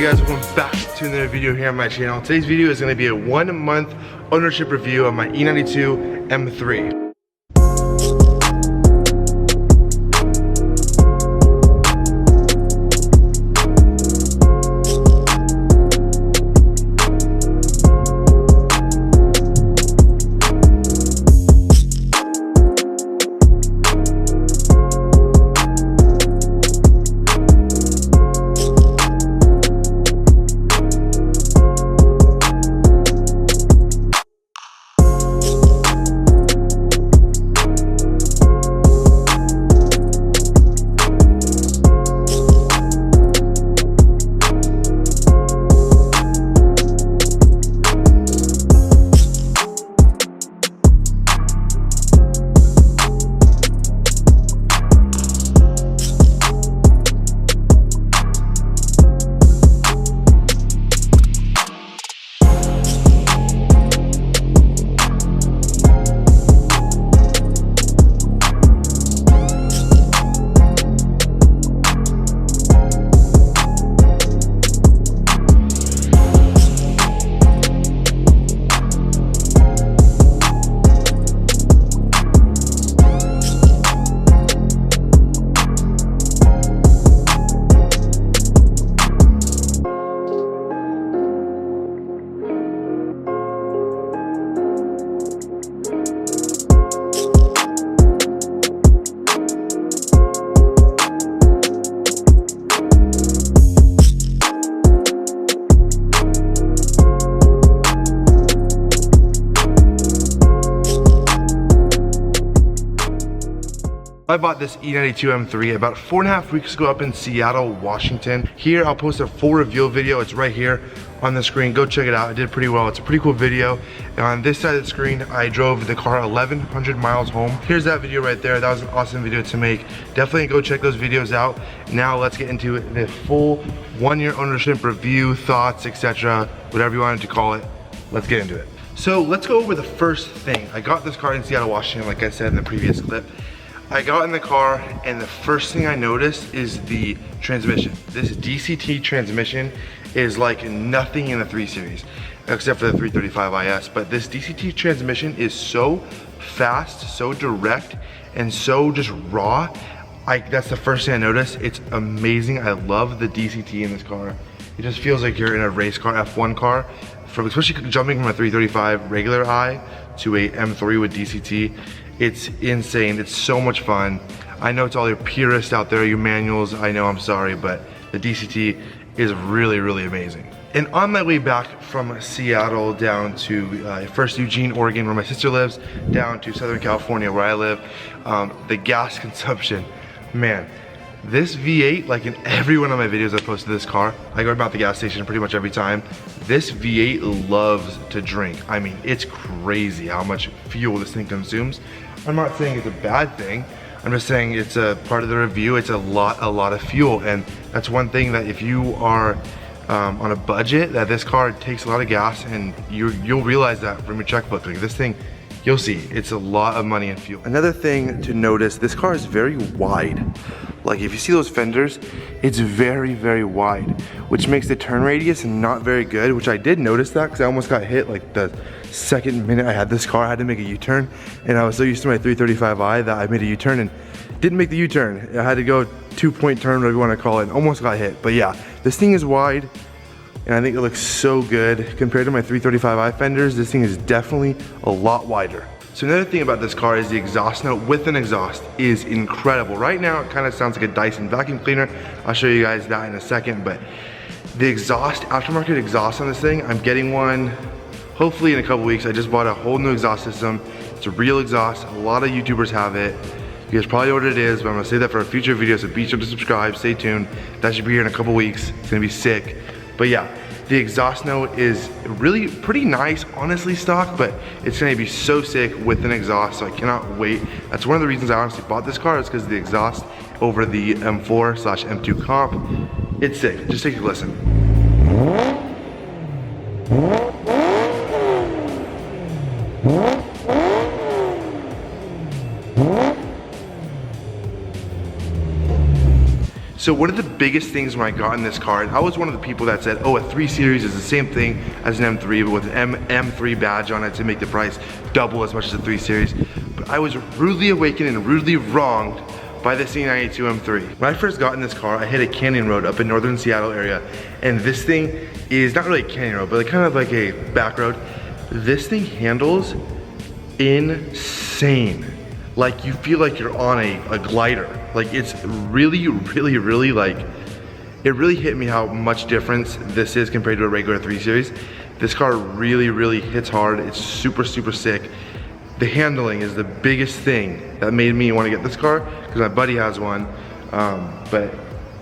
guys, welcome back to another video here on my channel. Today's video is going to be a 1 month ownership review of my E92 M3. I bought this E92 M3 about 4.5 weeks ago up in Seattle, Washington. Here, I'll post a full reveal video. It's right here on the screen. Go check it out. I did pretty well. It's a pretty cool video. And on this side of the screen, I drove the car 1,100 miles home. Here's that video right there. That was an awesome video to make. Definitely go check those videos out. Now let's get into the full 1 year ownership review, thoughts, etc. Whatever you wanted to call it. Let's get into it. So let's go over the first thing. I got this car in Seattle, Washington, like I said in the previous clip. I got in the car and the first thing I noticed is the transmission. This DCT transmission is like nothing in the 3 Series, except for the 335 IS, but this DCT transmission is so fast, so direct, and so just raw. That's the first thing I noticed. It's amazing. I love the DCT in this car. It just feels like you're in a race car, F1 car, especially jumping from a 335 regular I to a M3 with DCT. It's insane. It's so much fun. I know it's all your purists out there, you manuals. I know, I'm sorry, but the DCT is really, really amazing. And on my way back from Seattle down to first Eugene, Oregon, where my sister lives, down to Southern California, where I live, the gas consumption, man. This V8, like in every one of my videos I posted this car, I go about the gas station pretty much every time. This V8 loves to drink. I mean, it's crazy how much fuel this thing consumes. I'm not saying it's a bad thing. I'm just saying it's a part of the review. It's a lot of fuel. And that's one thing that if you are on a budget, that this car takes a lot of gas, and you'll realize that from your checkbook. Like this thing, you'll see, it's a lot of money in fuel. Another thing to notice, this car is very wide. Like if you see those fenders, it's very, very wide, which makes the turn radius not very good, which I did notice that because I almost got hit like the second minute I had this car. I had to make a U-turn, and I was so used to my 335i that I made a U-turn and didn't make the U-turn. I had to go 2-point turn, whatever you want to call it, and almost got hit. But yeah, this thing is wide, and I think it looks so good. Compared to my 335i fenders, this thing is definitely a lot wider. So another thing about this car is the exhaust note with an exhaust is incredible. Right now it kind of sounds like a Dyson vacuum cleaner. I'll show you guys that in a second, but the exhaust, aftermarket exhaust on this thing, I'm getting one hopefully in a couple weeks. I just bought a whole new exhaust system. It's a real exhaust. A lot of YouTubers have it. You guys probably know what it is, but I'm gonna say that for a future video, so be sure to subscribe, stay tuned. That should be here in a couple weeks. It's gonna be sick. But yeah, the exhaust note is really pretty nice, honestly stock, but it's gonna be so sick with an exhaust, so I cannot wait. That's one of the reasons I honestly bought this car, is because of the exhaust over the M4/M2 comp. It's sick, just take a listen. So one of the biggest things when I got in this car, and I was one of the people that said, oh, a 3 Series is the same thing as an M3, but with an M3 badge on it to make the price double as much as a 3 Series. But I was rudely awakened and rudely wronged by the C92 M3. When I first got in this car, I hit a canyon road up in northern Seattle area, and this thing is not really a canyon road, but like kind of like a back road. This thing handles insane. Like you feel like you're on a glider. Like it's really like, it really hit me how much difference this is compared to a regular 3 Series. This car really hits hard. It's super sick. The handling is the biggest thing that made me want to get this car, because my buddy has one, but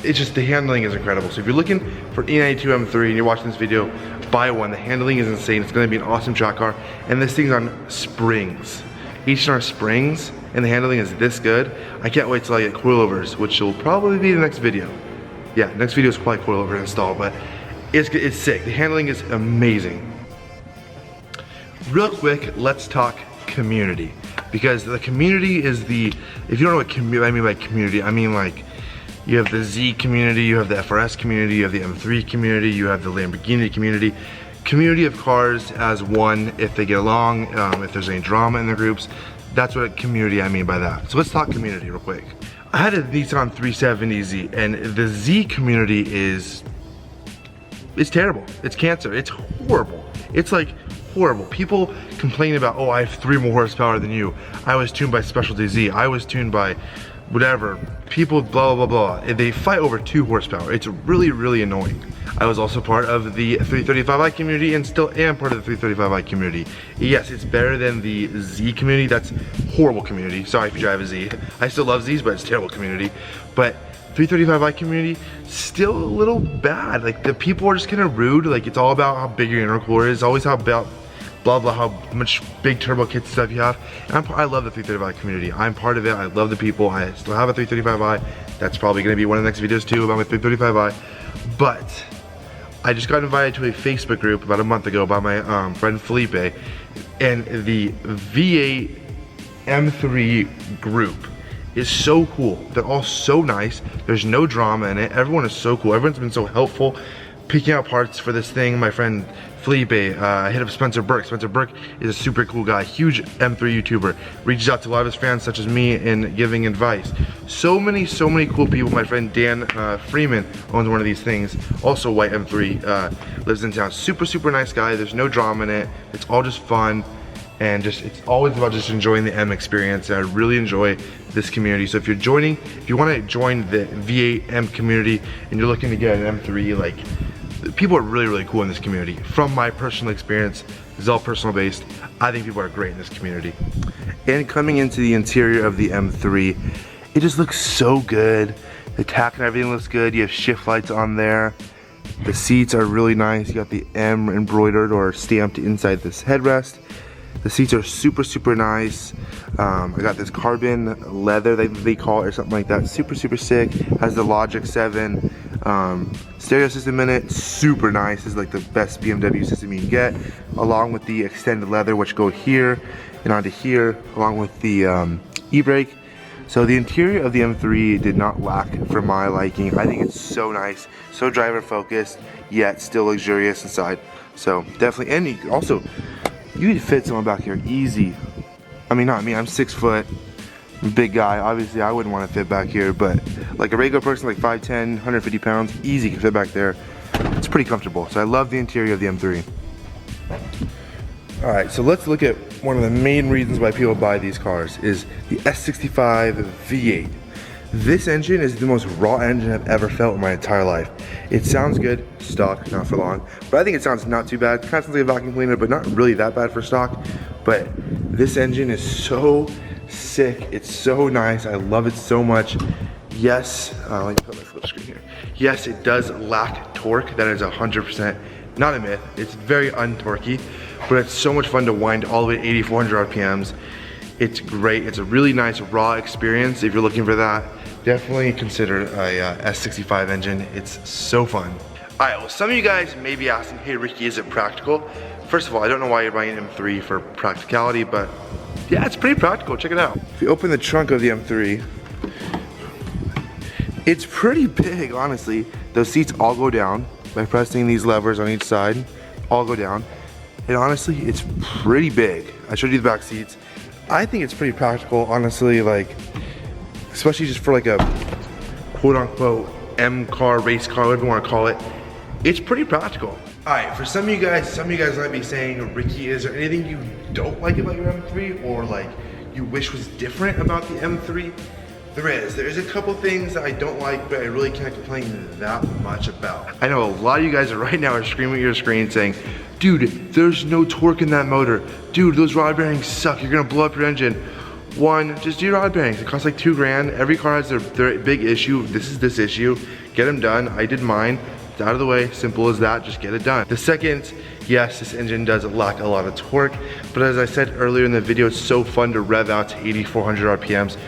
it's just, the handling is incredible. So if you're looking for E92 M3 and you're watching this video, buy one. The handling is insane. It's gonna be an awesome track car. And this thing's on springs. H&R springs, and the handling is this good. I can't wait till I get coilovers, which will probably be the next video. Yeah, next video is probably coilover install, but it's sick. The handling is amazing. Real quick, let's talk community, because the community is the, if you don't know what I mean by community, I mean like, you have the Z community, you have the FRS community, you have the M3 community, you have the Lamborghini community. Community of cars as one, if they get along, if there's any drama in the groups. That's what community I mean by that. So let's talk community real quick. I had a Nissan 370Z, and the Z community is, it's terrible. It's cancer. It's horrible. It's like horrible. People complain about, oh, I have 3 more horsepower than you. I was tuned by Specialty Z. I was tuned by whatever. People blah blah blah. They fight over 2 horsepower. It's really annoying. I was also part of the 335i community and still am part of the 335i community. Yes, it's better than the Z community. That's horrible community. Sorry if you drive a Z. I still love Zs, but it's terrible community. But 335i community, still a little bad. Like the people are just kind of rude. Like it's all about how big your intercooler is. Always how about blah blah, how much big turbo kit stuff you have. And I love the 335i community. I'm part of it. I love the people. I still have a 335i. That's probably gonna be one of the next videos too about my 335i. But I just got invited to a Facebook group about a month ago by my friend Felipe, and the V8 M3 group is so cool. They're all so nice. There's no drama in it. Everyone is so cool. Everyone's been so helpful picking out parts for this thing. My friend Felipe, I hit up Spencer Burke. Spencer Burke is a super cool guy, huge M3 YouTuber. Reaches out to a lot of his fans such as me in giving advice. So many cool people. My friend Dan Freeman owns one of these things, also white M3, lives in town. Super nice guy. There's no drama in it. It's all just fun, and just it's always about just enjoying the M experience. And I really enjoy this community. So if you're joining, if you want to join the V8 M community and you're looking to get an M3, like, people are really cool in this community. From my personal experience, this is all personal based. I think people are great in this community. And coming into the interior of the M3, it just looks so good. The tack and everything looks good. You have shift lights on there. The seats are really nice. You got the M embroidered or stamped inside this headrest. The seats are super nice. I got this carbon leather they call it or something like that. Super sick. Has the Logic 7 stereo system in it. Super nice. This is like the best BMW system you can get, along with the extended leather which go here and onto here, along with the e-brake. So the interior of the M3 did not lack for my liking. I think it's so nice, so driver focused, yet still luxurious inside. So definitely, and you could fit someone back here easy. I mean, not me, I'm 6 foot, big guy. Obviously, I wouldn't want to fit back here, but like a regular person, like 5'10", 150 pounds, easy can fit back there. It's pretty comfortable. So I love the interior of the M3. All right, so let's look at one of the main reasons why people buy these cars is the S65 V8. This engine is the most raw engine I've ever felt in my entire life. It sounds good, stock, not for long, but I think it sounds not too bad. Kind of sounds like a vacuum cleaner, but not really that bad for stock. But this engine is so sick, it's so nice, I love it so much. Yes, let me put my flip screen here. Yes, it does lack torque, that is 100% not a myth. It's very untorquey, but it's so much fun to wind all the way to 8,400 RPMs. It's great, it's a really nice raw experience. If you're looking for that, definitely consider a S65 engine. It's so fun. All right, well, some of you guys may be asking, hey Ricky, is it practical? First of all, I don't know why you're buying an M3 for practicality, but yeah, it's pretty practical, check it out. If you open the trunk of the M3, It's pretty big, honestly. Those seats all go down by pressing these levers on each side, all go down. And honestly, it's pretty big. I showed you the back seats. I think it's pretty practical, honestly, like, especially just for like a quote unquote M car, race car, whatever you want to call it. It's pretty practical. All right, for some of you guys might be saying, Ricky, is there anything you don't like about your M3 or like you wish was different about the M3? There is a couple things that I don't like, but I really can't complain that much about. I know a lot of you guys right now are screaming at your screen saying, dude, there's no torque in that motor. Dude, those rod bearings suck. You're gonna blow up your engine. One, just do rod bearings. It costs like $2 grand. Every car has their big issue. This is this issue. Get them done. I did mine. It's out of the way. Simple as that. Just get it done. The second, yes, this engine does lack a lot of torque, but as I said earlier in the video, it's so fun to rev out to 8,400 RPMs.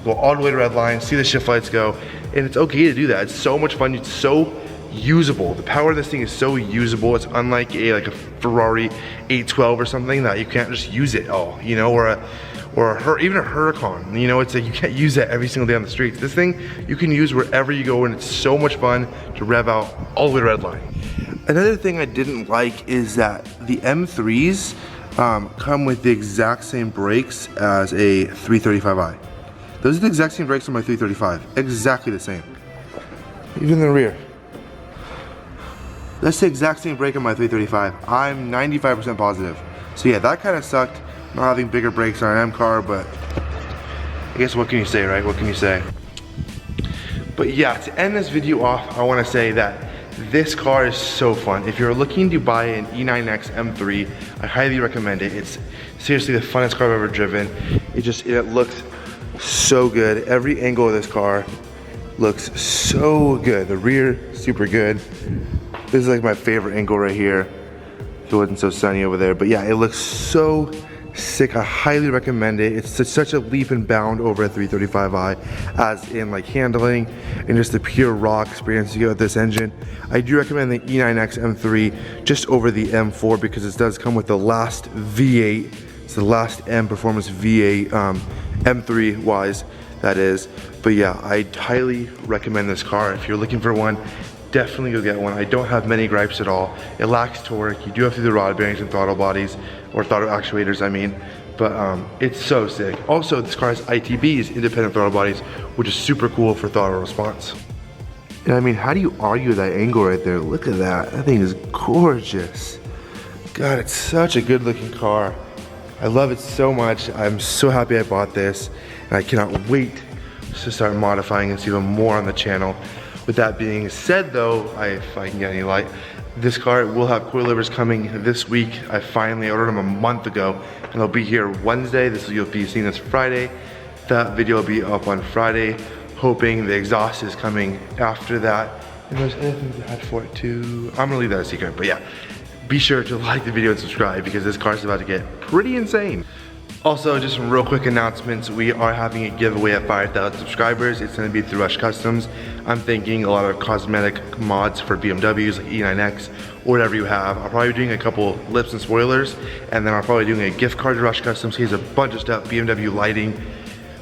Go all the way to red line, see the shift lights go, and it's okay to do that. It's so much fun. It's so usable. The power of this thing is so usable. It's unlike a Ferrari 812 or something that you can't just use it all, you know, or even a Huracan. You know, it's like you can't use that every single day on the streets. This thing you can use wherever you go, and it's so much fun to rev out all the way to red line. Another thing I didn't like is that the M3s come with the exact same brakes as a 335i. Those are the exact same brakes on my 335, exactly the same. Even in the rear. That's the exact same brake on my 335. I'm 95% positive. So yeah, that kind of sucked, not having bigger brakes on an M car, but I guess what can you say, right? What can you say? But yeah, to end this video off, I want to say that this car is so fun. If you're looking to buy an E9X M3, I highly recommend it. It's seriously the funnest car I've ever driven. It looks so good. Every angle of this car looks so good. The rear, super good. This is like my favorite angle right here. If it wasn't so sunny over there. But yeah, it looks so sick. I highly recommend it. It's such a leap and bound over a 335i, as in like handling and just the pure raw experience you get with this engine. I do recommend the E9X M3 just over the M4 because it does come with the last V8. It's the last M Performance V8, M3 wise, that is. But yeah, I highly recommend this car. If you're looking for one, definitely go get one. I don't have many gripes at all. It lacks torque. You do have to do the rod bearings and throttle bodies, or throttle actuators, I mean. But it's so sick. Also, this car has ITBs, independent throttle bodies, which is super cool for throttle response. And I mean, how do you argue that angle right there? Look at that. That thing is gorgeous. God, it's such a good looking car. I love it so much. I'm so happy I bought this, and I cannot wait to start modifying this even more on the channel. With that being said though, if I can get any light, this car will have coilovers coming this week. I finally ordered them a month ago, and they'll be here Wednesday. You'll be seeing this Friday. That video will be up on Friday, hoping the exhaust is coming after that. And there's other things I had for it too. I'm gonna leave that a secret, but yeah. Be sure to like the video and subscribe because this car is about to get pretty insane. Also, just some real quick announcements. We are having a giveaway at 5,000 subscribers. It's gonna be through Rush Customs. I'm thinking a lot of cosmetic mods for BMWs, like E9X, or whatever you have. I'll probably be doing a couple lips and spoilers, and then I'll probably doing a gift card to Rush Customs. Here's a bunch of stuff, BMW lighting,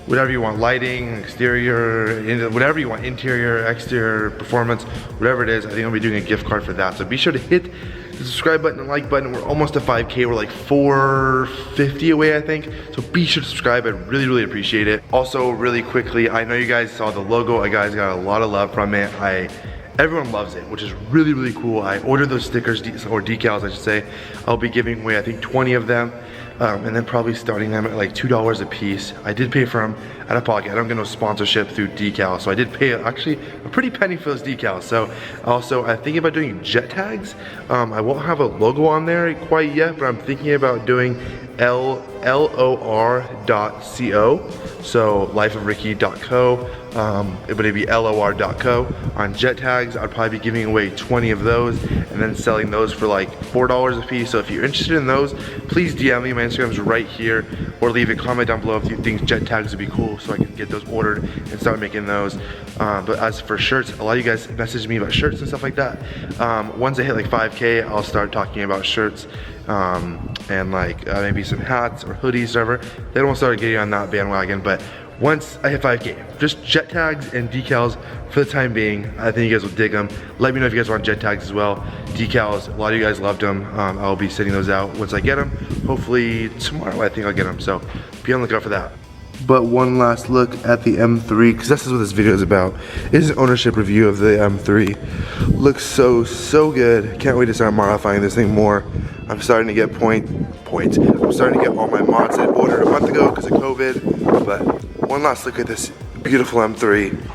whatever you want, lighting, exterior, whatever you want, interior, exterior, performance, whatever it is. I think I'll be doing a gift card for that. So be sure to hit the subscribe button and like button. We're almost to 5K. We're like 450 away, I think. So be sure to subscribe. I really, really appreciate it. Also, really quickly, I know you guys saw the logo. You guys got a lot of love from it. Everyone loves it, which is really, really cool. I ordered those stickers, or decals, I should say. I'll be giving away, I think, 20 of them. And then probably starting them at like $2 a piece. I did pay for them out of pocket. I don't get no sponsorship through decals, so I did pay actually a pretty penny for those decals. So also, I'm thinking about doing jet tags. I won't have a logo on there quite yet, but I'm thinking about doing LOR.co, so lifeofricky.co. It would be LOR.co on jet tags. I'd probably be giving away 20 of those and then selling those for like $4 a piece. So if you're interested in those, please DM me. My Instagram's right here, or leave a comment down below if you think jet tags would be cool, so I can get those ordered and start making those. But as for shirts, a lot of you guys message me about shirts and stuff like that. Once I hit like 5K, I'll start talking about shirts. And like maybe some hats or hoodies, whatever. Then we'll start getting on that bandwagon. But once I hit 5K. Just jet tags and decals for the time being. I think you guys will dig them. Let me know if you guys want jet tags as well. Decals, a lot of you guys loved them. I'll be sending those out once I get them. Hopefully tomorrow I think I'll get them, so be on the lookout for that. But one last look at the M3, because this is what this video is about. It is an ownership review of the M3. Looks so good. Can't wait to start modifying this thing more. I'm starting to get I'm starting to get all my mods I ordered a month ago because of COVID. But one last look at this beautiful M3.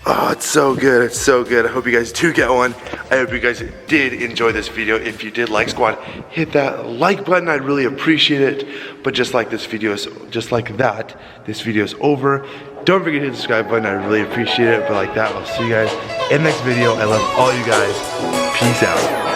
Oh, it's so good, it's so good. I hope you guys do get one. I hope you guys did enjoy this video. If you did, like squad, hit that like button, I'd really appreciate it. But just like this video is, just like that, this video is over. Don't forget to hit the subscribe button, I really appreciate it. But like that, I'll see you guys in the next video. I love all you guys. Peace out.